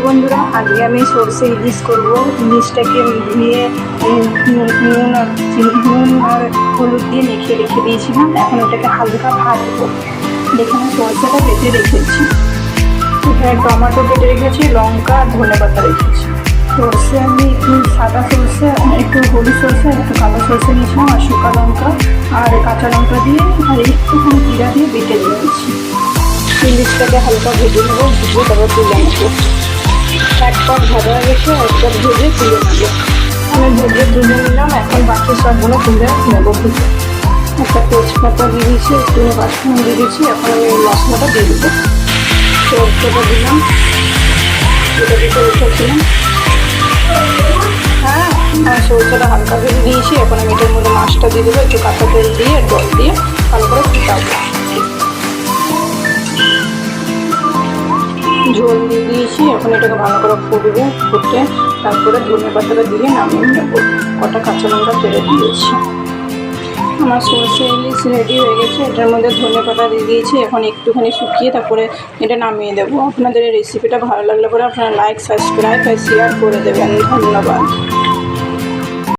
বন্ধুরা, আজকে আমি সরষে ইলিশ করবো। ইলিশটাকে ধুয়ে নুন আর হলুদ দিয়ে মেখে রেখে দিয়েছিলাম। এখন ওটাকে হালকা ভাজবো। এখানে সরষেটা বেটে রেখেছি, এখানে টমেটো কেটে রেখেছি, লঙ্কা আর ধনেপাতা রেখেছি। সরষে আমি একটু সাদা সরষে, একটু হলুদ সরষে, একটু কালো সরষে নিয়েছিলাম, আর শুকা লঙ্কা আর কাঁচা লঙ্কা দিয়ে আর একটুখানি জিরা দিয়ে বেটে নিয়েছি। ইলিশটাকে হালকা ভেজে নেবো, ভেজে তারপর তুলে নেবো। এক পাট ভাজা হয়ে গেছে, এক পাট ভেজে তুলে নেবো। আমি ভেজে তুলে নিলাম, এখন বাকি সবগুলো তুলে নেবো। ভেজে একটা তেজপাতা দিয়ে দিয়েছি, একটু পাঁচফোড়ন দিয়ে দিয়েছি। এখন আমি এই মশলাটা দিয়ে দেবো। সরষেটা দিলাম, এটা দিতে রেখেছিলাম। হ্যাঁ, সরষেটা হালকা ভেজে দিয়েছি। এখন আমি এটার মধ্যে মাছটা দিয়ে দেবো, একটু কাঁচা তেল দিয়ে জল দিয়ে ভালো করে ফুটাবো। ঝোল দিয়ে দিয়েছি, এখন এটাকে ভালো করে ফুটবে। ফুটে তারপরে ধনেপাতাটা দিয়ে নামিয়ে নেবো। কটা কাঁচা লঙ্কা ফেলে দিয়েছি। আমার সরষে ইলিশ রেডি হয়ে গেছে। এটার মধ্যে ধনেপাতা দিয়ে দিয়েছি। এখন একটুখানি শুকিয়ে তারপরে এটা নামিয়ে দেবো। আপনাদের এই রেসিপিটা ভালো লাগলে পরে আপনারা লাইক, সাবস্ক্রাইব আর শেয়ার করে দেবেন। ধন্যবাদ।